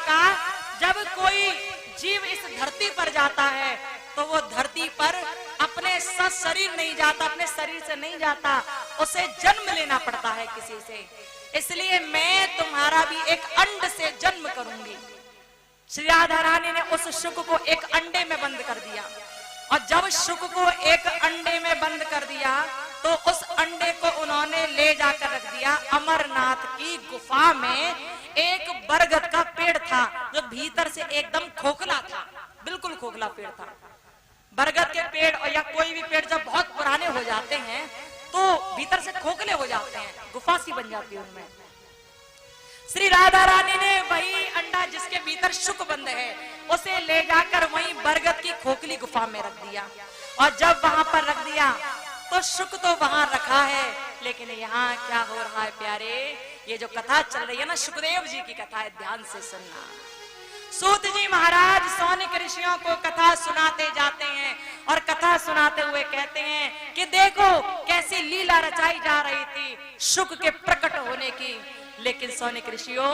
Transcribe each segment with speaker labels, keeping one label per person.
Speaker 1: चुका, जब कोई जीव इस धरती पर जाता है तो वो धरती पर अपने शरीर नहीं जाता, अपने शरीर से नहीं जाता, उसे जन्म लेना पड़ता है किसी से। इसलिए मैं तुम्हारा भी एक अंड से जन्म करूंगी। श्री राधा रानी ने उस शुक को एक अंडे में बंद कर दिया, और जब शुक को एक अंडे में बंद कर दिया तो उस अंडे को उन्होंने ले जाकर रख दिया अमरनाथ की गुफा में। एक बरगद का पेड़ था जो भीतर से एकदम खोखला था, बिल्कुल खोखला पेड़ था। बरगद के पेड़ और या कोई भी पेड़ जब बहुत पुराने हो जाते हैं तो भीतर से खोखले हो जाते हैं, गुफा सी बन जाती है उनमें। श्री राधा रानी ने वही अंडा जिसके भीतर शुक बंद है उसे ले जाकर वही बरगद की खोखली गुफा में रख दिया, और जब वहां पर रख दिया तो शुक तो वहां रखा है, लेकिन यहाँ क्या हो रहा है प्यारे, ये जो कथा चल रही है ना, सुखदेव जी की कथा है, ध्यान से सुनना। सूत जी महाराज सौनिक ऋषियों को कथा सुनाते जाते हैं और कथा सुनाते हुए कहते हैं कि देखो कैसी लीला रचाई जा रही थी शुक के प्रकट होने की। लेकिन सौनिक ऋषियों,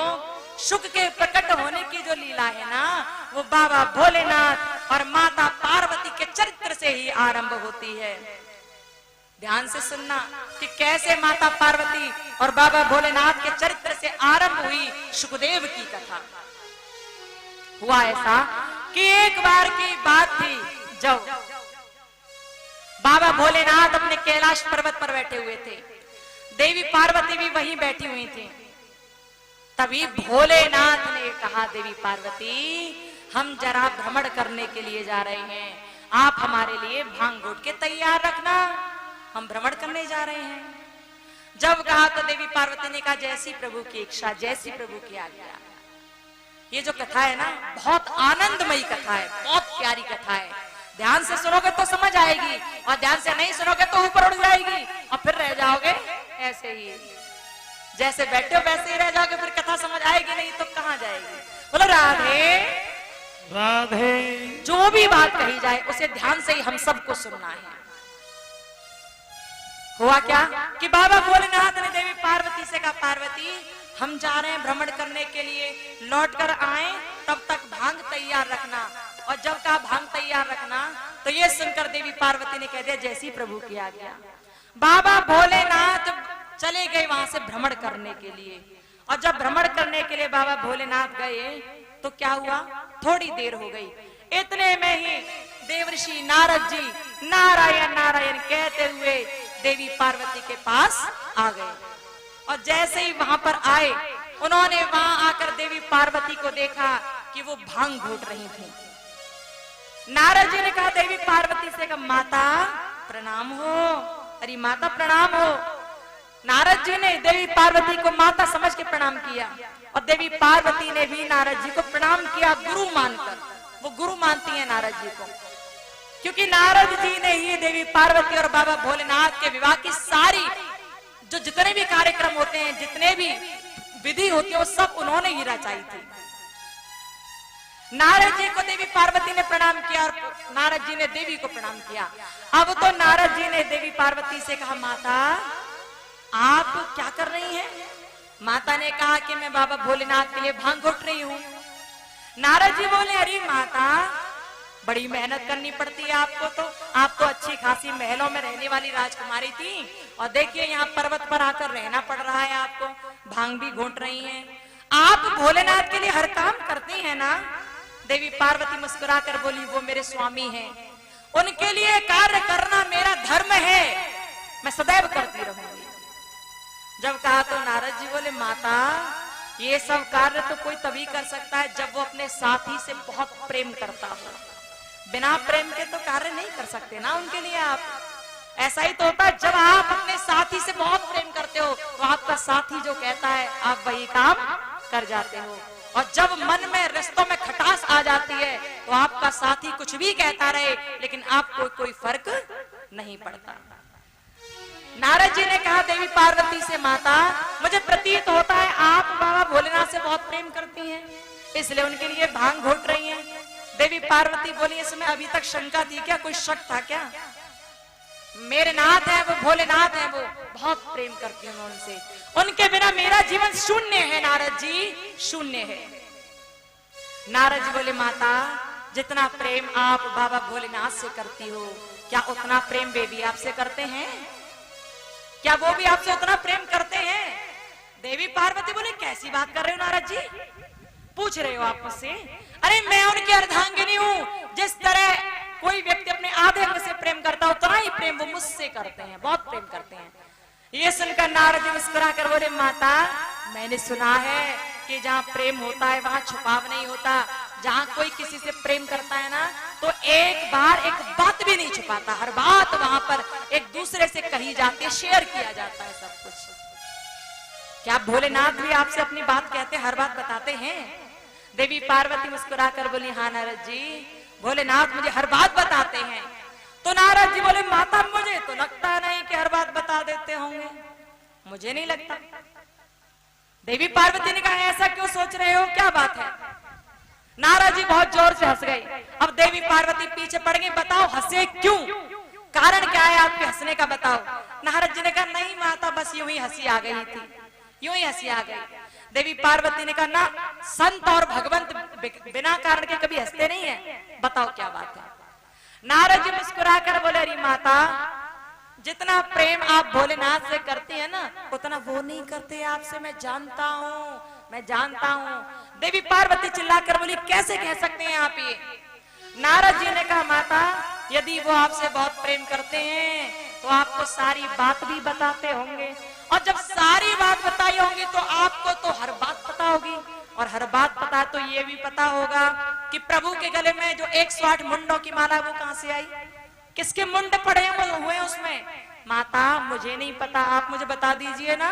Speaker 1: शुक के प्रकट होने की जो लीला है ना, वो बाबा भोलेनाथ और माता पार्वती के चरित्र से ही आरंभ होती है। ध्यान से सुनना कि कैसे माता पार्वती और बाबा भोलेनाथ के चरित्र से आरंभ हुई सुखदेव की कथा। हुआ ऐसा कि एक बार की बात थी जब बाबा भोलेनाथ अपने कैलाश पर्वत पर बैठे हुए थे, देवी पार्वती भी वहीं बैठी हुई थी। तभी भोलेनाथ ने कहा, देवी पार्वती हम जरा भ्रमण करने के लिए जा रहे हैं, आप हमारे लिए भांग घोट के तैयार रखना, हम भ्रमण करने जा रहे हैं। जब कहा तो देवी पार्वती ने कहा, जैसी प्रभु की इच्छा, जैसी प्रभु की आज्ञा। ये जो कथा है ना, बहुत आनंदमयी कथा है, बहुत प्यारी कथा है। ध्यान से सुनोगे तो समझ आएगी, और ध्यान से नहीं सुनोगे तो ऊपर उड़ जाएगी और फिर रह जाओगे ऐसे ही, जैसे बैठे हो वैसे ही रह जाओगे, फिर कथा समझ आएगी नहीं तो कहां जाएगी। बोलो राधे
Speaker 2: राधे।
Speaker 1: जो भी बात कही जाए उसे ध्यान से ही हम सबको सुनना है। हुआ क्या कि बाबा भोलेनाथ ने देवी पार्वती से कहा, पार्वती हम जा रहे हैं भ्रमण करने के लिए, लौट कर आए तब तक भांग तैयार रखना। और जब कहा भांग तैयार रखना तो ये सुनकर देवी पार्वती ने कह दिया, जैसी प्रभु की आज्ञा। बाबा भोलेनाथ चले गए वहां से भ्रमण करने के लिए, और जब भ्रमण करने के लिए बाबा भोलेनाथ गए तो क्या हुआ, थोड़ी देर हो गई। इतने में ही देवर्षि नारद जी नारायण नारायण कहते हुए देवी पार्वती के पास आ गए। और जैसे ही वहां पर आए, उन्होंने वहां आकर देवी पार्वती को देखा कि वो भांग घोट रही थी। नारद जी ने कहा देवी पार्वती से, कहा माता प्रणाम हो। अरे माता प्रणाम हो। नारद जी ने देवी पार्वती को माता समझ के प्रणाम किया, और देवी पार्वती ने भी नारद जी को प्रणाम किया गुरु मानकर। वो गुरु मानती है नारद जी को, क्योंकि नारद जी ने ही देवी पार्वती और बाबा भोलेनाथ के विवाह की सारी जो जितने भी कार्यक्रम होते हैं, जितने भी विधि होती है, वो सब उन्होंने ही रचाई थी। नारद जी को देवी पार्वती ने प्रणाम किया और नारद जी ने देवी को प्रणाम किया। अब तो नारद जी ने देवी पार्वती से कहा, माता आप क्या कर रही हैं? माता ने कहा कि मैं बाबा भोलेनाथ के लिए भांग घोट रही हूं। नारद जी बोले, अरे माता बड़ी मेहनत करनी पड़ती है आपको, तो आप तो अच्छी खासी महलों में रहने वाली राजकुमारी थी, और देखिए यहाँ पर्वत पर आकर रहना पड़ रहा है आपको, भांग भी घोट रही हैं। आप भोलेनाथ के लिए हर काम करती हैं ना? देवी पार्वती मुस्कुराकर बोली, वो मेरे स्वामी हैं, उनके लिए कार्य करना मेरा धर्म है, मैं सदैव करती रहूंगी। जब कहा तो नारद जी बोले, माता ये सब कार्य तो कोई तभी कर सकता है जब वो अपने साथी से बहुत प्रेम करता हो, बिना प्रेम के तो कार्य नहीं कर सकते ना उनके लिए आप। ऐसा ही तो होता है, जब आप अपने साथी से बहुत प्रेम करते हो तो आपका साथी जो कहता है आप वही काम कर जाते हो, और जब मन में रिश्तों में खटास आ जाती है तो आपका साथी कुछ भी कहता रहे लेकिन आपको कोई फर्क नहीं पड़ता। नारद जी ने कहा देवी पार्वती से, माता मुझे प्रतीत होता है आप बाबा भोलेनाथ से बहुत प्रेम करती हैं, इसलिए उनके लिए भांग घोट रही हैं। देवी पार्वती बोली, इसमें अभी तक शंका थी क्या, कोई शक था क्या? मेरे नाथ है वो, भोलेनाथ है वो, बहुत प्रेम करती हूँ उनसे, उनके बिना मेरा जीवन शून्य है नारद जी, शून्य है। नारद जी बोले माता जितना प्रेम आप बाबा भोलेनाथ से करती हो, क्या उतना प्रेम वे भी आपसे करते हैं? क्या वो भी आपसे उतना प्रेम करते हैं? देवी पार्वती बोले कैसी बात कर रहे हो नारद जी, पूछ रहे हो आप मुझसे? अरे मैं उनकी अर्धांगिनी हूँ। जिस तरह कोई व्यक्ति अपने आधे अंग से प्रेम करता है उतना ही प्रेम वो मुझसे करते हैं, बहुत प्रेम करते हैं। ये सुनकर नारद जी मुस्कुरा कर बोले माता मैंने सुना है कि जहाँ प्रेम होता है वहां छुपाव नहीं होता। जहाँ कोई किसी से प्रेम करता है ना तो एक बात भी नहीं छुपाता, हर बात वहां पर एक दूसरे से कही जाती है, शेयर किया जाता है सब कुछ। क्या भोलेनाथ भी आपसे अपनी बात कहते, हर बात बताते हैं? देवी पार्वती मुस्कुरा कर बोली हाँ नारद जी, भोलेनाथ मुझे हर बात बताते हैं। तो नारद जी बोले माता मुझे तो लगता नहीं कि हर बात बता देते होंगे, मुझे नहीं लगता। देवी पार्वती ने कहा ऐसा क्यों सोच रहे हो, क्या बात है? नारद जी बहुत जोर से हंस गई। अब देवी पार्वती पीछे पड़ गई, बताओ हंसे क्यों, कारण क्या है आपके हंसने का, बताओ। नारद जी ने कहा नहीं माता बस यूं ही हंसी आ गई थी, यूं ही हंसी आ गई। देवी पार्वती ने कहा ना संत और भगवंत बिना कारण के कभी हंसते नहीं है, बताओ क्या बात है। नारद जी मुस्कुरा कर बोले अरे माता जितना प्रेम आप भोलेनाथ से करती है ना उतना वो नहीं करते आपसे, मैं जानता हूँ, मैं जानता हूँ। देवी पार्वती चिल्लाकर बोली कैसे कह सकते हैं आप ये? नारद जी ने कहा माता यदि वो आपसे बहुत प्रेम करते हैं तो आपको सारी बात भी बताते होंगे, और जब सारी बात बताई होंगी तो आपको तो हर बात पता होगी, और हर बात पता तो ये भी पता होगा कि प्रभु के गले में जो 108 मुंडों की माला वो कहां से आई, किसके मुंड पड़े हुए उसमें? माता मुझे नहीं पता, आप मुझे बता दीजिए ना,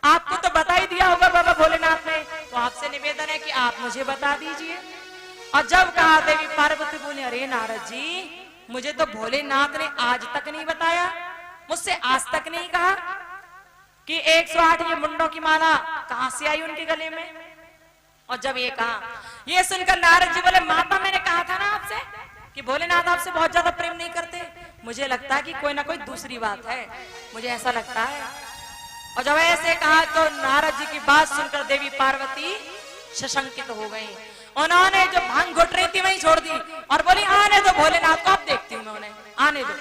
Speaker 1: आपको तो बता ही दिया होगा बाबा भोलेनाथ ने, तो आपसे निवेदन है कि आप मुझे बता दीजिए। और जब कहा देवी पार्वती बोले अरे नारद जी मुझे तो भोलेनाथ ने आज तक नहीं बताया, मुझसे आज तक नहीं कहा कि 108 ये मुंडों की माला कहां से आई उनके गले में। और जब ये कहा, ये सुनकर नारद जी बोले माता मैंने कहा था ना आपसे कि भोलेनाथ आपसे बहुत ज्यादा प्रेम नहीं करते, मुझे लगता है कि कोई ना कोई दूसरी बात है, मुझे ऐसा लगता है। और जब ऐसे कहा तो नारद जी की बात सुनकर देवी पार्वती सशंकित हो गई। उन्होंने जो भांग घुट रही थी वहीं छोड़ दी और बोली आने दो भोलेनाथ को, अब देखती हूँ मैं उन्हें, आने दो।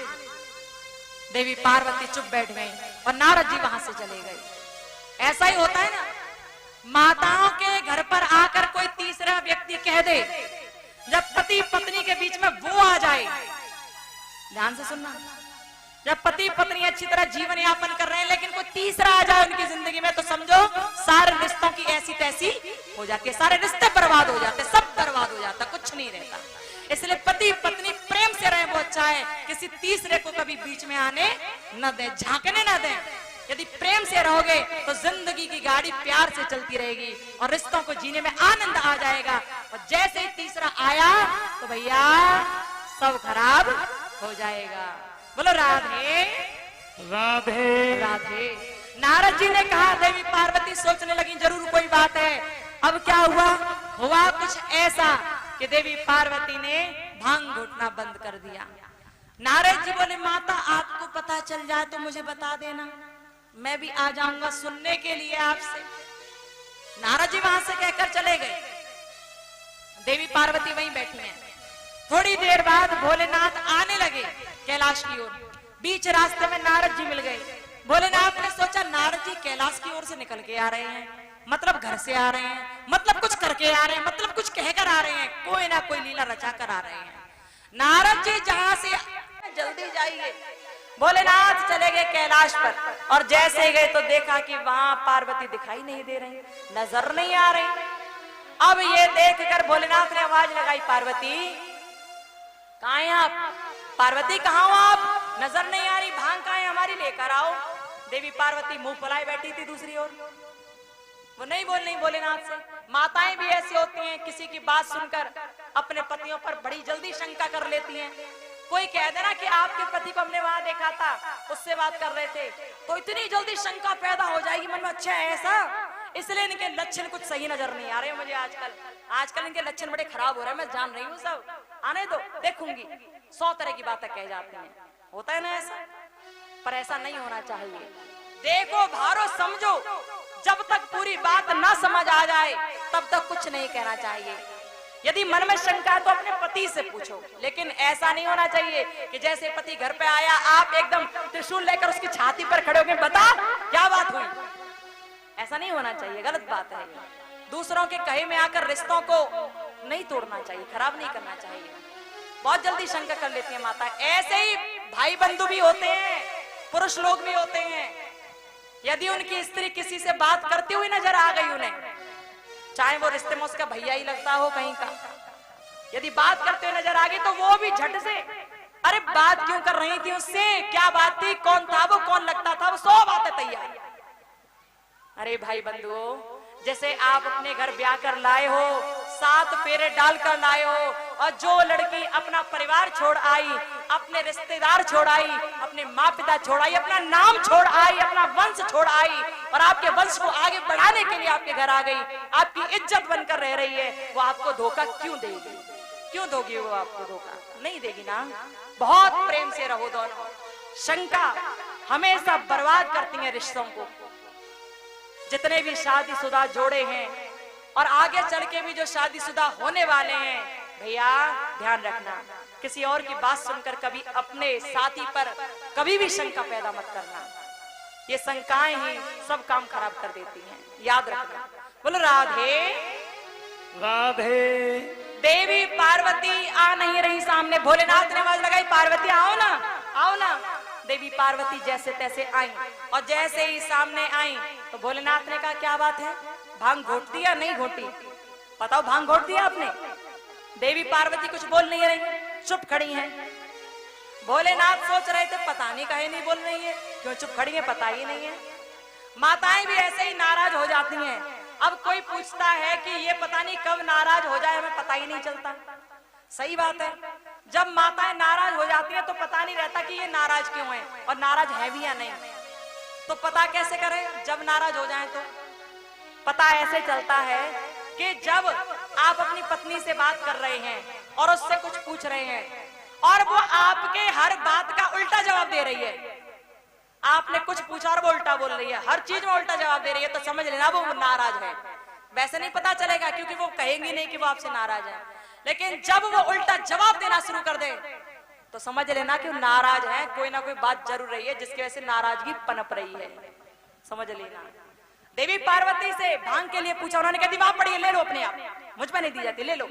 Speaker 1: देवी पार्वती चुप बैठ गई और नारद जी वहां से चले गए। ऐसा ही होता है ना, माताओं के घर पर आकर कोई तीसरा व्यक्ति कह दे, जब पति पत्नी के बीच में वो आ जाए, ध्यान से सुनना, जब पति पत्नी अच्छी तरह जीवन यापन कर रहे हैं लेकिन कोई तीसरा आ जाए उनकी जिंदगी में तो समझो सारे रिश्तों की ऐसी तैसी हो जाती है, सारे रिश्ते बर्बाद हो जाते, सब बर्बाद हो जाता, कुछ नहीं रहता। इसलिए पति पत्नी प्रेम से रहे वो अच्छा है, किसी तीसरे को कभी बीच में आने न दें, झांकने न दें। यदि प्रेम से रहोगे तो जिंदगी की गाड़ी प्यार से चलती रहेगी और रिश्तों को जीने में आनंद आ जाएगा। और जैसे ही तीसरा आया तो भैया सब खराब हो जाएगा। बोलो राधे
Speaker 2: राधे
Speaker 1: राधे। नारद जी ने कहा, देवी पार्वती सोचने लगी जरूर कोई बात है। अब क्या हुआ? हुआ कुछ ऐसा कि देवी पार्वती ने भांग घुटना बंद कर दिया। नारद जी बोले माता आपको पता चल जाए तो मुझे बता देना, मैं भी आ जाऊंगा सुनने के लिए आपसे। नारद जी वहां से कहकर चले गए। देवी पार्वती वहीं बैठी हैं। थोड़ी देर बाद भोलेनाथ आने लगे कैलाश की ओर। बीच रास्ते में नारद जी मिल गए। भोलेनाथ ने सोचा नारद जी कैलाश की ओर से निकल के आ रहे हैं, मतलब घर से आ रहे हैं, मतलब कुछ करके आ रहे हैं, मतलब कुछ कहकर आ रहे हैं, कोई ना कोई लीला रचा कर आ रहे हैं। नारद जी जहां से जल्दी जाइए। भोलेनाथ चले गए कैलाश पर और जैसे गए तो देखा कि वहां पार्वती दिखाई नहीं दे रही, नजर नहीं आ रही। अब ये देखकर भोलेनाथ ने आवाज लगाई, पार्वती कहाँ हैं आप? पार्वती कहाँ हो आप? नजर नहीं आ रही, भांग कहाँ है हमारी, लेकर आओ। देवी पार्वती मुंह फुलाए बैठी थी दूसरी ओर, वो नहीं बोल रही भोलेनाथ से। माताएं भी ऐसी होती हैं, किसी की बात सुनकर अपने पतियों पर बड़ी जल्दी शंका कर लेती हैं। कोई कह देना कि आपके पति को हमने वहां देखा था, उससे बात कर रहे थे, तो इतनी जल्दी शंका पैदा हो जाएगी मन में, अच्छा है ऐसा। इसलिए इनके लक्षण कुछ सही नजर नहीं आ रहे मुझे आजकल इनके लक्षण बड़े खराब हो रहे हैं, मैं जान रही हूँ सब। आने दो, देखूंगी। 100 तरह की बातें कह जाती हैं, होता है ना ऐसा, पर ऐसा नहीं होना चाहिए। देखो भारो समझो, जब तक पूरी बात ना समझ आ जाए तब तक कुछ नहीं कहना चाहिए। यदि मन में शंका है तो अपने पति से पूछो, लेकिन ऐसा नहीं होना चाहिए कि जैसे पति घर पे आया आप एकदम त्रिशूल लेकर उसकी छाती पर खड़े हो गए, बता क्या बात हुई। ऐसा नहीं होना चाहिए, गलत बात है। दूसरों के कहे में आकर रिश्तों को नहीं तोड़ना चाहिए, खराब नहीं करना चाहिए। बहुत जल्दी शंका कर लेती है माता। ऐसे ही भाई बंधु भी होते हैं, पुरुष लोग भी होते हैं। यदि उनकी स्त्री किसी से बात करती हुई नजर आ गई उन्हें, चाहे वो रिश्ते में उसका भैया ही लगता हो कहीं का, यदि बात करते हुए नजर आ गई तो वो भी झट से, अरे बात क्यों कर रही थी उससे, क्या बात थी, कौन था वो, कौन लगता था वो, 100 बातें तैयार। अरे भाई बंधुओं, जैसे आप अपने घर ब्याह कर लाए हो, 7 फेरे डाल कर लाए हो, और जो लड़की अपना परिवार छोड़ आई, अपने रिश्तेदार छोड़ आई, अपने माँ पिता छोड़ आई, अपना नाम छोड़ आई, अपना वंश छोड़ आई, और आपके वंश को आगे बढ़ाने के लिए आपके घर आ गई, आपकी इज्जत बनकर रह रही है, वो आपको धोखा क्यों देगी? क्यों दोगी वो आपको धोखा? नहीं देगी ना। बहुत प्रेम से रहो दोनों। शंका हमेशा बर्बाद करती है रिश्तों को। जितने भी शादीशुदा जोड़े हैं और आगे चल के भी जो शादीशुदा होने वाले हैं, भैया ध्यान रखना, किसी और की बात सुनकर कभी अपने साथी पर कभी भी शंका पैदा मत करना। ये शंकाएं ही सब काम खराब कर देती हैं, याद रखना। बोलो राधे
Speaker 2: राधे।
Speaker 1: देवी पार्वती आ नहीं रही सामने, भोलेनाथ ने आवाज लगाई, पार्वती आओ ना, आओ ना। देवी पार्वती जैसे तैसे आई, और जैसे ही सामने आई तो भोलेनाथ ने कहा क्या बात है, भांग घोट दिया नहीं घोटी? बताओ, भांग घोट दिया आपने? देवी पार्वती कुछ बोल नहीं रही, चुप खड़ी हैं। भोलेनाथ सोच रहे थे पता नहीं काहे नहीं बोल रही है, क्यों चुप खड़ी है, पता ही नहीं है। माताएं भी ऐसे ही नाराज हो जाती हैं। अब कोई पूछता है कि ये पता नहीं कब नाराज हो जाए, हमें पता ही नहीं चलता। सही बात है, जब माताएं नाराज हो जाती हैं तो पता नहीं रहता कि ये नाराज क्यों है, और नाराज है भी या नहीं। तो पता कैसे करें जब नाराज हो जाएं? तो पता ऐसे चलता है कि जब आप अपनी पत्नी से बात कर रहे हैं और उससे कुछ पूछ रहे हैं और वो आपके हर बात का उल्टा जवाब दे रही है, आपने कुछ पूछा और वो उल्टा बोल रही है, हर चीज में उल्टा जवाब दे रही है, तो समझ लेना वो नाराज है। वैसे नहीं पता चलेगा क्योंकि वो कहेंगी नहीं कि वो आपसे नाराज है, लेकिन जब वो उल्टा जवाब देना शुरू कर दे तो समझ लेना कि वो नाराज है, कोई ना कोई बात जरूर रही है जिसकी वजह से नाराजगी पनप रही है, समझ लेना। देवी पार्वती से भांग के लिए पूछा, उन्होंने कहा दीवार पड़ी है, ले लो अपने आप, मुझ पर नहीं दी जाती, ले लो।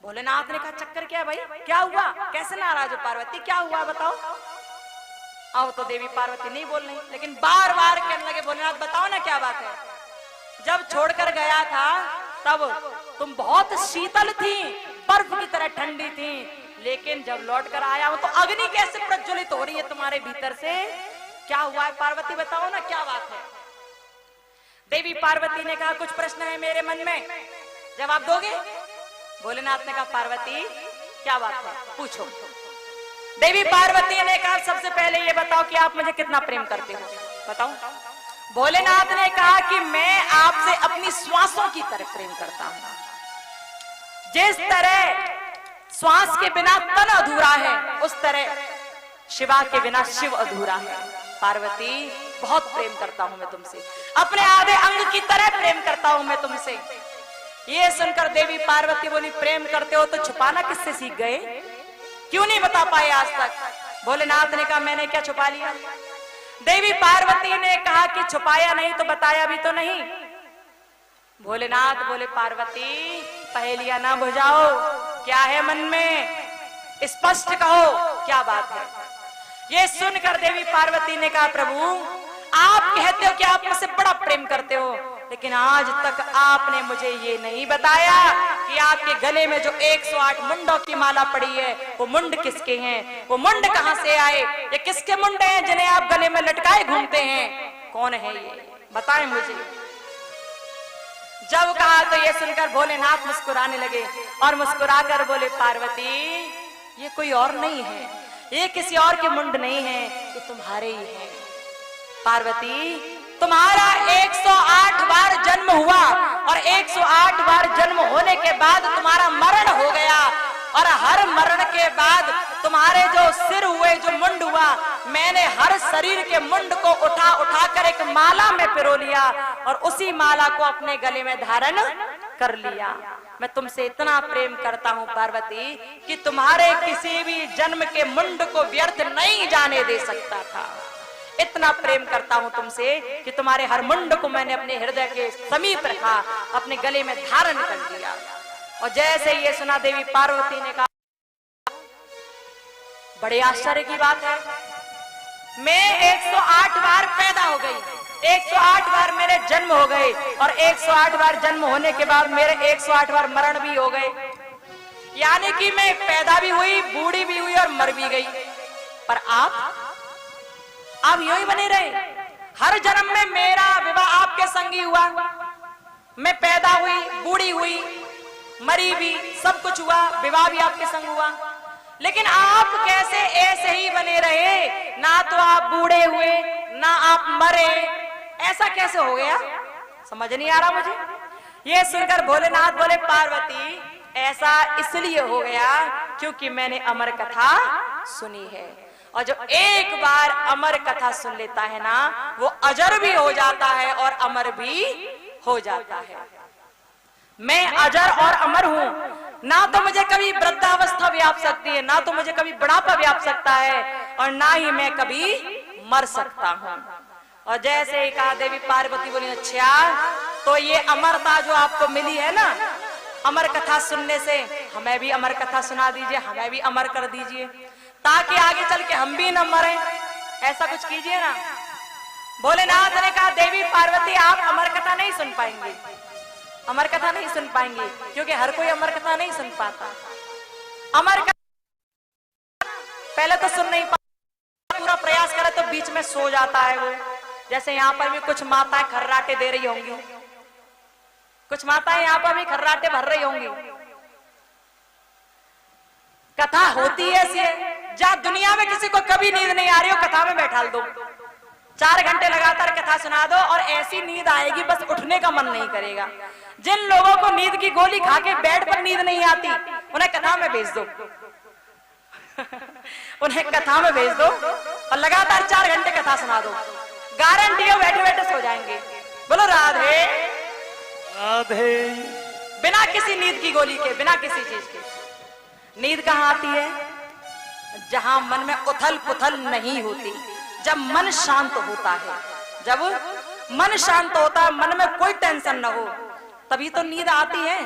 Speaker 1: भोलेनाथ ने कहा चक्कर क्या है भाई, क्या हुआ, कैसे नाराज हो पार्वती, क्या हुआ बताओ। अब तो देवी पार्वती नहीं बोल रही, लेकिन बार बार कहने लगे भोलेनाथ बताओ ना क्या बात है। जब छोड़कर गया था तब तुम बहुत शीतल थी, बर्फ की तरह ठंडी थी, लेकिन जब लौट कर आया हूं तो अग्नि कैसे प्रज्वलित हो रही है तुम्हारे भीतर से, क्या हुआ है पार्वती बताओ ना क्या बात है। देवी पार्वती ने कहा कुछ प्रश्न है मेरे मन में, जवाब दोगे? भोलेनाथ ने कहा पार्वती क्या बात है, पूछो। देवी पार्वती ने कहा सबसे पहले ये बताओ कि आप मुझे कितना प्रेम करते हो, बताओ। भोलेनाथ ने कहा कि मैं आपसे अपनी श्वासों की तरह प्रेम करता हूं। जिस तरह श्वास के बिना तन अधूरा है, उस तरह शिवा के बिना शिव अधूरा है। पार्वती बहुत प्रेम करता हूं मैं तुमसे, अपने आधे अंग की तरह प्रेम करता हूं मैं तुमसे। ये सुनकर देवी पार्वती बोली प्रेम करते हो तो छुपाना किससे सीख गए, क्यों नहीं बता पाए आज तक? भोलेनाथ ने कहा मैंने क्या छुपा लिया। देवी पार्वती ने कहा कि छुपाया नहीं तो बताया भी तो नहीं। भोलेनाथ बोले पार्वती पहेलियां ना बुझाओ, क्या है मन में स्पष्ट कहो क्या बात है। ये सुनकर देवी पार्वती ने कहा प्रभु आप कहते हो कि आप मुझसे बड़ा प्रेम करते हो, लेकिन आज तक आपने मुझे ये नहीं बताया कि आपके गले में जो 108 मुंडों की माला पड़ी है वो मुंड किसके हैं, वो मुंड कहां से आए, ये किसके मुंडे हैं जिन्हें आप गले में लटकाए घूमते हैं, कौन है ये बताएं मुझे। जब कहा तो ये सुनकर भोलेनाथ मुस्कुराने लगे और मुस्कुराकर बोले पार्वती ये कोई और नहीं है, ये किसी और के मुंड नहीं है, ये तुम्हारे ही है। पार्वती तुम्हारा 108 बार जन्म हुआ और 108 बार जन्म होने के बाद तुम्हारा मरण हो गया, और हर मरण के बाद तुम्हारे जो सिर हुए, जो मुंड हुआ, मैंने हर शरीर के मुंड को उठा उठा कर एक माला में पिरो लिया और उसी माला को अपने गले में धारण कर लिया। मैं तुमसे इतना प्रेम करता हूँ पार्वती कि तुम्हारे किसी भी जन्म के मुंड को व्यर्थ नहीं जाने दे सकता था। इतना प्रेम करता हूँ तुमसे कि तुम्हारे हर मुंड को मैंने अपने हृदय के समीप रखा, अपने गले में धारण कर लिया। और जैसे ये सुना देवी पार्वती ने कहा, बड़े आश्चर्य की बात है, मैं 108 बार पैदा हो गई, 108 बार मेरे जन्म हो गए, और 108 बार जन्म होने के बाद मेरे 108 बार मरण भी हो गए। यानी कि मैं पैदा भी हुई, बूढ़ी भी हुई और मर भी गई। पर आप यूं ही बने रहे। हर जन्म में मेरा विवाह आपके संग ही हुआ, मैं पैदा हुई, बूढ़ी हुई, मरी भी, सब कुछ हुआ, विवाह भी आपके संग हुआ। लेकिन आप कैसे ऐसे ही बने रहे? ना तो आप बूढ़े हुए, ना आप मरे, ऐसा कैसे हो गया? समझ नहीं आ रहा मुझे। ये सुनकर भोलेनाथ बोले, पार्वती ऐसा इसलिए हो गया क्योंकि मैंने अमर कथा सुनी है, और जो एक बार अमर कथा सुन लेता है ना, वो अजर भी हो जाता है और अमर भी हो जाता है। मैं अजर और अमर हूं, ना तो मुझे कभी वृद्धावस्था व्याप सकती है, ना तो मुझे कभी बुढ़ापा व्याप सकता है, और ना ही मैं कभी मर सकता हूं। और जैसे ही कहा देवी पार्वती बोली, अच्छा तो ये अमरता जो आपको मिली है ना अमर कथा सुनने से, हमें भी अमर कथा सुना दीजिए, हमें भी अमर कर दीजिए, ताकि आगे चल के हम भी न मरें। ऐसा कुछ कीजिए ना। भोलेनाथ ने कहा, देवी पार्वती आप अमर कथा नहीं सुन पाएंगे, अमर कथा नहीं सुन पाएंगे, क्योंकि हर कोई अमर कथा नहीं सुन पाता। अमर कथा पहले तो सुन नहीं पाता, पूरा प्रयास करे तो बीच में सो जाता है वो। जैसे यहाँ पर भी कुछ माताएं खर्राटे दे रही होंगी, कुछ माताएं यहाँ पर भी खर्राटे भर रही होंगी। कथा होती है ऐसी है, जहाँ दुनिया में किसी को कभी नींद नहीं आ रही हो, कथा में बैठा दो, 4 घंटे लगातार कथा सुना दो, और ऐसी नींद आएगी बस उठने का मन नहीं करेगा। जिन लोगों को नींद की गोली खा के बेड पर नींद नहीं आती, उन्हें कथा में भेज दो उन्हें कथा में भेज दो और लगातार 4 घंटे कथा सुना दो, गारंटी है बैठे बैठे सो जाएंगे। बोलो राधे
Speaker 2: राधे।
Speaker 1: बिना किसी नींद की गोली के, बिना किसी चीज के। नींद कहाँ आती है? जहां मन में उथल पुथल नहीं होती, जब मन शांत होता है। जब मन शांत होता है, मन में कोई टेंशन ना हो, तभी तो नींद आती है।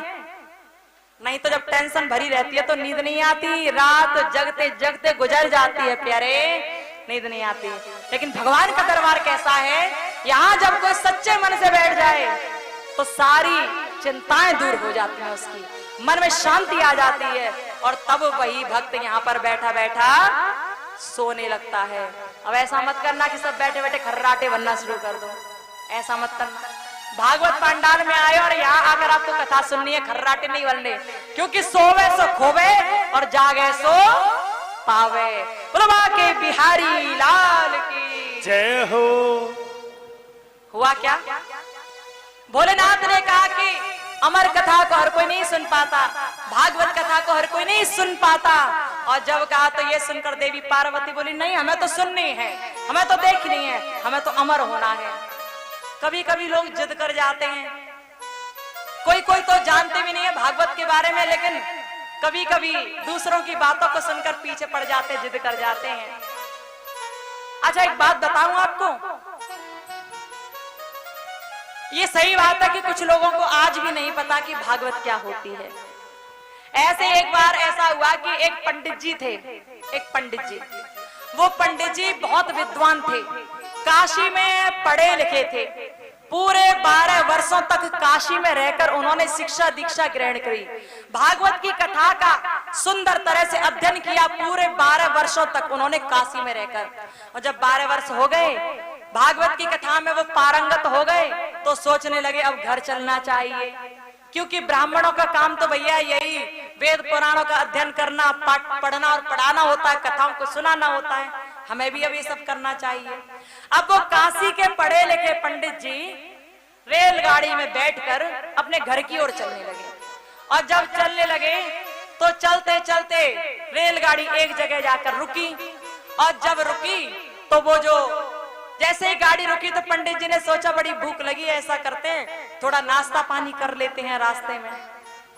Speaker 1: नहीं तो जब टेंशन भरी रहती है तो नींद नहीं आती, रात जगते जगते गुजर जाती है प्यारे, नींद नहीं आती। लेकिन भगवान का दरबार कैसा है, यहाँ जब कोई सच्चे मन से बैठ जाए तो सारी चिंताएं दूर हो जाती हैं उसकी, मन में शांति आ जाती है, और तब वही भक्त यहाँ पर बैठा बैठा सोने लगता है। अब ऐसा मत करना कि सब बैठे बैठे खर्राटे बनना शुरू कर दो, ऐसा मत करना। भागवत पंडाल में आए और यहाँ आकर आपको कथा सुननी है, खर्राटे नहीं बनने, क्योंकि सोवे सो खोवे और जागे सो पावे। बोलो के बिहारी लाल की
Speaker 2: जय हो।
Speaker 1: हुआ क्या? भोलेनाथ ने कहा कि अमर कथा को हर कोई नहीं सुन पाता, भागवत कथा को हर कोई नहीं सुन पाता। और जब कहा तो ये सुनकर देवी पार्वती बोली, नहीं हमें तो सुननी है, हमें तो देखनी है, हमें तो अमर होना है। कभी कभी लोग जिद कर जाते हैं, कोई कोई तो जानते भी नहीं है भागवत के बारे में, लेकिन कभी कभी दूसरों की बातों को सुनकर पीछे पड़ जाते, जिद कर जाते हैं। अच्छा एक बात बताऊं आपको, ये सही बात है कि कुछ लोगों को आज भी नहीं पता कि भागवत क्या होती है। ऐसे एक बार ऐसा हुआ कि एक पंडित जी थे, एक पंडित जी, वो पंडित जी बहुत विद्वान थे, काशी में पढ़े लिखे थे, पूरे 12 वर्षों तक काशी में रहकर उन्होंने शिक्षा दीक्षा ग्रहण करी, भागवत की कथा का सुंदर तरह से अध्ययन किया, पूरे 12 वर्षों तक उन्होंने काशी में रहकर। और जब 12 वर्ष हो गए, भागवत की कथा में वो पारंगत हो गए, तो सोचने लगे अब घर चलना चाहिए, क्योंकि ब्राह्मणों का काम तो भैया यही वेद पुराणों का अध्ययन करना, पढ़ना और पढ़ाना होता है, कथाओं को सुनाना होता है, हमें भी अब ये सब करना चाहिए। अब वो काशी के पढ़े लिखे पंडित जी रेलगाड़ी में बैठकर अपने घर की ओर चलने लगे, और जब चलने लगे तो चलते चलते रेलगाड़ी एक जगह जाकर रुकी, और जब रुकी तो वो जो जैसे ही गाड़ी रुकी तो पंडित जी ने सोचा बड़ी भूख लगी है, ऐसा करते हैं थोड़ा नाश्ता पानी कर लेते हैं रास्ते में।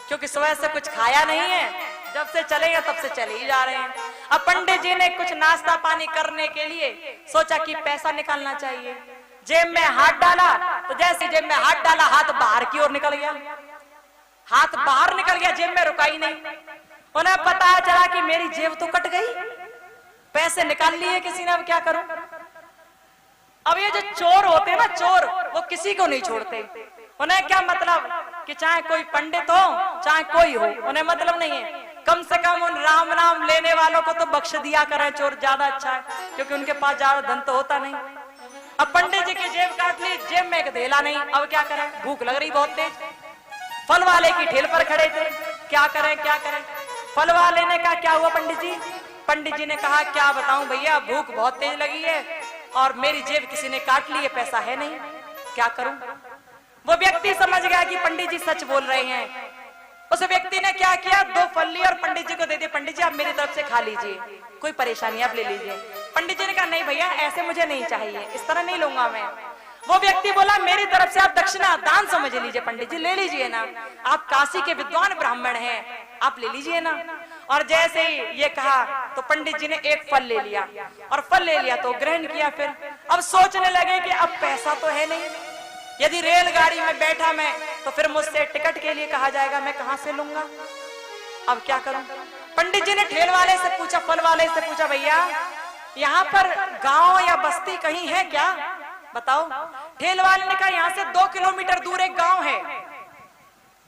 Speaker 1: क्योंकि सुबह से कुछ खाया नहीं है, जब से चलेंगे तब से चले ही जा रहे हैं। अब पंडित जी ने कुछ नाश्ता पानी करने के लिए सोचा कि पैसा निकालना चाहिए। जेब में हाथ डाला तो जैसे जेब में हाथ डाला हाथ बाहर की ओर निकल गया, हाथ बाहर निकल गया, जेब में रुका ही नहीं। उन्हें पता चला कि मेरी जेब तो कट गई, पैसे निकाल लिए किसी ने, अब क्या करूं। अब ये जो चोर होते हैं ना, चोर, वो किसी को नहीं छोड़ते। उन्हें क्या मतलब कि चाहे कोई पंडित हो चाहे कोई हो, उन्हें मतलब नहीं है। कम से कम उन राम नाम लेने वालों को तो बख्श दिया करें, चोर ज्यादा अच्छा है, क्योंकि उनके पास ज्यादा धन तो होता नहीं। अब पंडित जी की जेब काट ली, जेब में एक धेला नहीं, अब क्या करें, भूख लग रही बहुत तेज। फल वाले की ठेल पर खड़े थे, क्या करें क्या करें। फल वाले ने कहा क्या हुआ पंडित जी। पंडित जी ने कहा क्या बताऊं भैया, भूख बहुत तेज लगी है और मेरी जेब किसी ने काट ली है, पैसा है नहीं, क्या करूं। वो व्यक्ति समझ गया कि पंडित जी सच बोल रहे हैं। उस व्यक्ति ने क्या किया, 2 फल लिए और पंडित जी को दे दिए। पंडित जी आप मेरी तरफ से खा लीजिए, कोई परेशानी आप ले लीजिए। पंडित जी ने कहा नहीं भैया ऐसे मुझे नहीं चाहिए, इस तरह नहीं लूंगा मैं। वो व्यक्ति बोला मेरी तरफ से आप दक्षिणा दान समझ लीजिए, पंडित जी ले लीजिए ना, आप काशी के विद्वान ब्राह्मण हैं, आप ले लीजिए ना। और जैसे ही ये कहा तो पंडित जी ने एक फल ले लिया, और फल ले लिया तो ग्रहण किया। फिर अब सोचने लगे कि अब पैसा तो है नहीं, यदि रेलगाड़ी में बैठा मैं तो फिर मुझसे टिकट के लिए कहा जाएगा, मैं कहां से लूंगा, अब क्या करूं। पंडित जी ने ठेल वाले से पूछा, फल वाले से पूछा भैया यहाँ पर गांव या बस्ती कहीं है क्या, बताओ। ठेल वाले ने कहा यहाँ से 2 किलोमीटर दूर एक गांव है,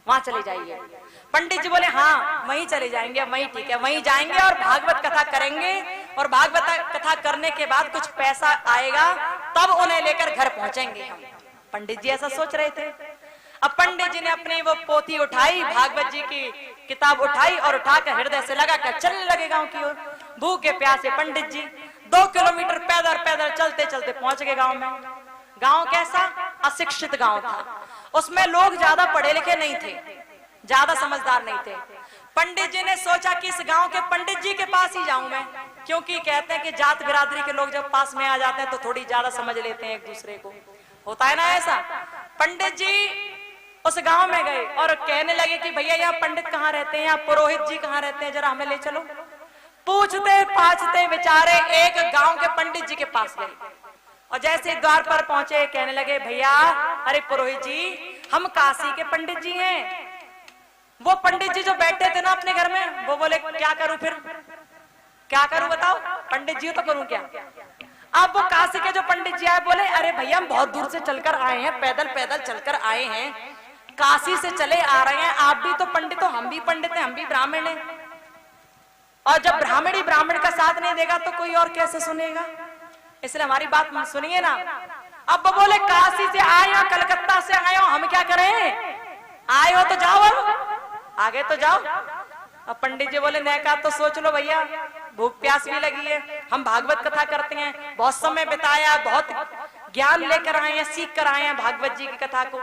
Speaker 1: वहां चले जाइए। पंडित जी बोले हाँ वहीं चले जाएंगे, वहीं ठीक है, वहीं जाएंगे और भागवत कथा करेंगे, और भागवत कथा करने के बाद कुछ पैसा आएगा तब उन्हें लेकर घर पहुंचेंगे हम। पंडित जी ऐसा सोच रहे थे। अब पंडित जी ने अपनी वो पोथी उठाई, भागवत जी की किताब उठाई और उठाकर हृदय से लगा कर चलने लगे गांव की ओर। भूखे प्यासे पंडित जी 2 किलोमीटर पैदल पैदल चलते चलते पहुंच गए गांव में। गांव कैसा, अशिक्षित गांव था, उसमें लोग ज्यादा पढ़े लिखे नहीं थे, ज्यादा समझदार नहीं थे। पंडित जी ने सोचा कि इस गांव के पंडित जी के पास ही जाऊं मैं, क्योंकि कहते हैं कि जात बिरादरी के लोग जब पास में आ जाते हैं तो थोड़ी ज्यादा समझ लेते हैं एक दूसरे को, होता है ना ऐसा। पंडित जी उस गांव में गए और कहने लगे कि भैया यहाँ पंडित कहाँ रहते हैं, यहाँ पुरोहित जी कहाँ रहते हैं, जरा हमें ले चलो। पूछते पाछते बेचारे एक गांव के पंडित जी के पास गए, और जैसे द्वार पर पहुंचे कहने लगे भैया अरे पुरोहित जी हम काशी के पंडित जी हैं। वो पंडित जी जो बैठे थे ना अपने घर में, वो बोले क्या करूं, फिर क्या करूं बताओ, पंडित जी तो करूं क्या। अब वो काशी के जो पंडित जी आए बोले अरे भैया हम बहुत दूर से चलकर आए हैं, पैदल पैदल चलकर आए हैं, काशी से चले आ रहे हैं, आप भी तो पंडित हो, हम भी पंडित हैं, हम भी ब्राह्मण हैं, और जब ब्राह्मण ही ब्राह्मण का साथ नहीं देगा तो कोई और कैसे सुनेगा, इसलिए हमारी बात सुनिए ना। अब वो बोले काशी से आए हो, कलकत्ता से आए हो, हम क्या करें, आए हो तो जाओ, अब आगे तो जाओ। अब पंडित जी बोले नहीं का तो सोच लो भैया, भूख प्यास भी लगी है, हम भागवत कथा करते हैं, बहुत समय बिताया, बहुत ज्ञान लेकर आए हैं, सीख कर आए हैं भागवत जी की कथा को।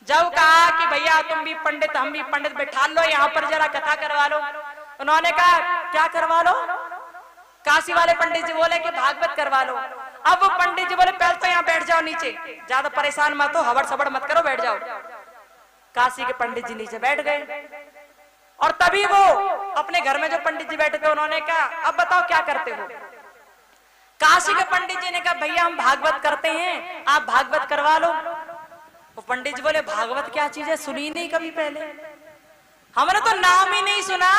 Speaker 1: जब कहा कि भैया तुम भी पंडित हम भी पंडित, बैठा लो यहाँ पर जरा कथा करवा लो। उन्होंने कहा क्या करवा लो, काशी वाले पंडित जी बोले कि भागवत करवा लो। अब वो पंडित जी बोले पहले तो यहाँ बैठ जाओ नीचे, ज्यादा परेशान मत हो, हबड़ सबड़ मत करो, बैठ जाओ। काशी के पंडित जी नीचे बैठ गए, और तभी वो अपने घर में जो पंडित जी बैठे थे उन्होंने कहा अब बताओ क्या करते हो। काशी के पंडित जी ने कहा भैया हम भागवत करते हैं, आप भागवत करवा लो। वो पंडित जी बोले भागवत क्या चीज है, सुनी नहीं कभी पहले, हमने तो नाम ही नहीं सुना,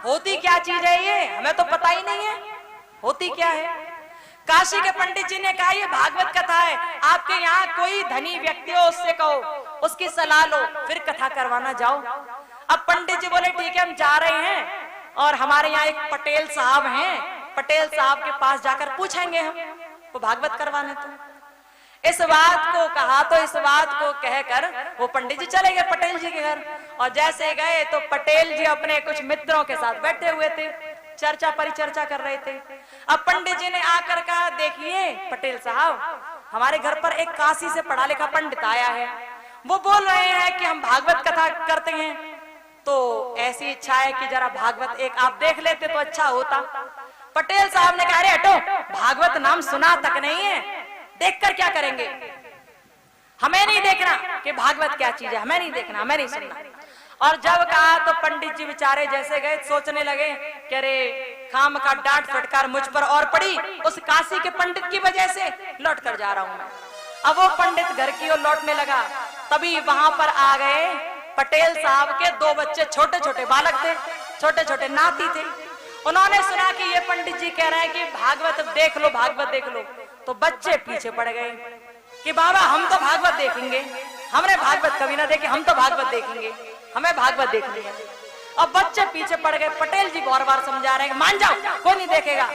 Speaker 1: होती क्या चीज है ये, हमें तो पता ही नहीं है होती क्या है। काशी के पंडित जी ने कहा ये भागवत कथा है, आपके यहाँ कोई धनी व्यक्ति हो उससे कहो, उसकी सलाह लो, फिर कथा करवाना जाओ। अब पंडित जी बोले ठीक है हम जा रहे हैं, और हमारे यहाँ एक पटेल साहब हैं, पटेल साहब के पास जाकर पूछेंगे हम, वो भागवत करवाने। तो इस बात को कहा तो इस बात को कहकर वो पंडित जी चले गए पटेल जी के घर, और जैसे गए तो पटेल जी अपने कुछ मित्रों के साथ बैठे हुए थे, चर्चा परिचर्चा कर रहे थे। अब पंडित जी ने आकर कहा देखिए पटेल साहब हमारे घर पर एक काशी से पढ़ा लिखा पंडित आया है, वो बोल रहे हैं कि हम भागवत कथा करते हैं, तो ऐसी इच्छा है कि जरा भागवत एक आप देख लेते तो अच्छा होता। पटेल साहब ने कहा अरे हटो, भागवत नाम सुना तक नहीं है, देखकर क्या करेंगे, हमें नहीं देखना कि भागवत क्या चीज है, हमें नहीं देखना, हमें नहीं सुनना। और जब कहा तो पंडित जी बेचारे जैसे गए सोचने लगे कि अरे खाम का डांट फटकार मुझ पर और पड़ी उस काशी के पंडित की वजह से, लौट कर जा रहा हूं मैं। अब वो पंडित घर की ओर लौटने लगा, तभी वहां पर आ गए पटेल साहब के 2 बच्चे, छोटे छोटे बालक थे, छोटे छोटे नाती थे। उन्होंने सुना कि ये पंडित जी कह रहे हैं कि भागवत देख लो, भागवत देख लो। तो बच्चे पीछे पड़ गए कि बाबा हम तो भागवत देखेंगे, हमने भागवत कभी ना देखे, हम तो भागवत देखेंगे, हमें भागवत देखनी है। अब बच्चे पीछे पड़ गए। पटेल जी बार बार समझा रहे हैं मान जाओ, कोई नहीं देखेगा,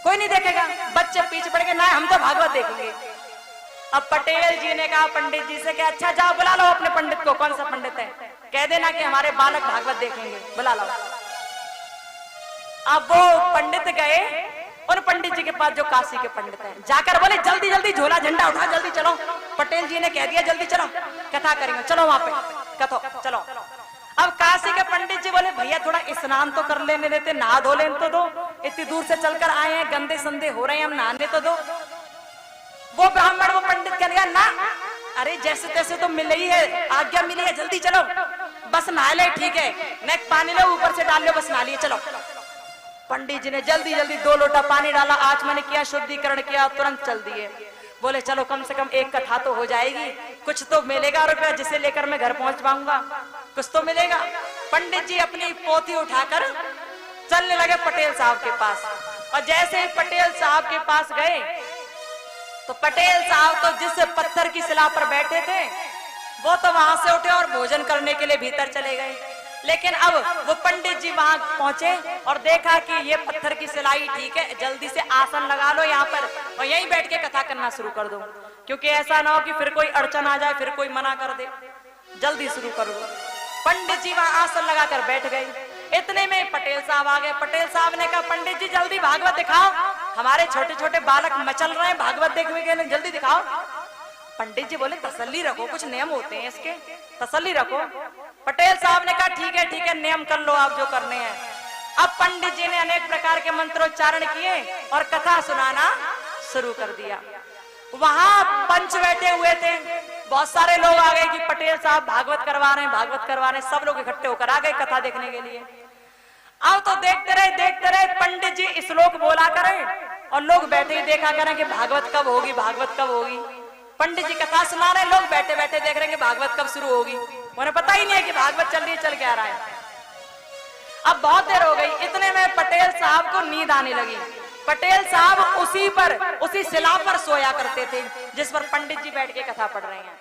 Speaker 1: कोई नहीं देखेगा। बच्चे पीछे पड़ गए, ना हम तो भागवत देखेंगे। अब पटेल जी ने कहा पंडित जी से कि अच्छा जाओ बुला लो अपने पंडित को, कौन सा पंडित है, कह देना कि हमारे बालक भागवत देखेंगे, बुला लो। अब वो पंडित गए और पंडित जी के पास जो काशी के पंडित हैं, जाकर बोले जल्दी जल्दी झोला झंडा उठा, जल्दी चलो, पटेल जी ने कह दिया जल्दी चलो, कथा करेंगे, चलो वहां पे कथो चलो। अब काशी के पंडित जी बोले भैया थोड़ा स्नान तो कर लेने देते, नहा धो लेने तो दो, इतनी दूर से चलकर आए हैं, गंदे संदे हो रहे हैं, हम नहाने तो दो। वो ब्राह्मण वो पंडित कह दिया ना, अरे जैसे तैसे तो मिल ही है, आज्ञा मिली है, जल्दी चलो, बस नहा ले, ठीक है, नेक पानी लो ऊपर से डाल लो, बस नहा लिए चलो। पंडित जी ने जल्दी जल्दी 2 लोटा पानी डाला, आचमन किया, शुद्धिकरण किया, तुरंत चल दिए। बोले चलो कम से कम एक कथा तो हो जाएगी, कुछ तो मिलेगा रुपया जिसे लेकर मैं घर पहुंच पाऊंगा, कुछ तो मिलेगा। पंडित जी अपनी पोथी उठाकर चलने लगे पटेल साहब के पास। और जैसे ही पटेल साहब के पास गए तो पटेल साहब तो जिस पत्थर की शिला पर बैठे थे वो तो वहां से उठे और भोजन करने के लिए भीतर चले गए। लेकिन अब वो पंडित जी वहां पहुंचे और देखा कि ये पत्थर की सिलाई ठीक है, जल्दी से आसन लगा लो यहाँ पर और यहीं बैठ के कथा करना शुरू कर दो, क्योंकि ऐसा ना हो कि फिर कोई अड़चन आ जाए, फिर कोई मना कर दे, जल्दी शुरू कर दो। पंडित जी वहां आसन लगाकर बैठ गए। इतने में पटेल साहब आ गए। पटेल साहब ने कहा पंडित जी जल्दी भागवत दिखाओ, हमारे छोटे छोटे बालक मचल रहे हैं, भागवत देखने के लिए जल्दी दिखाओ। पंडित जी बोले तसल्ली रखो, कुछ नियम होते हैं इसके, तसल्ली रखो। पटेल साहब ने कहा ठीक है नियम कर लो आप जो करने हैं। अब पंडित जी ने अनेक प्रकार के मंत्रोच्चारण किए और कथा सुनाना शुरू कर दिया। वहां पंच बैठे हुए थे, बहुत सारे लोग आ गए कि पटेल साहब भागवत करवा रहे हैं, भागवत करवा रहे हैं, सब लोग इकट्ठे होकर आ गए कथा देखने के लिए। अब तो देखते रहे पंडित जी श्लोक बोला करें और लोग बैठे ही देखा करें कि भागवत कब होगी, भागवत कब होगी। पंडित जी कथा सुना रहे, लोग बैठे बैठे देख रहे हैं कि भागवत कब शुरू होगी, उन्हें पता ही नहीं है कि भागवत चल रही है, चल क्या रहा है। अब बहुत देर हो गई, इतने में पटेल साहब को नींद आने लगी। पटेल साहब उसी शिला पर सोया करते थे जिस पर पंडित जी बैठ के कथा पढ़ रहे हैं।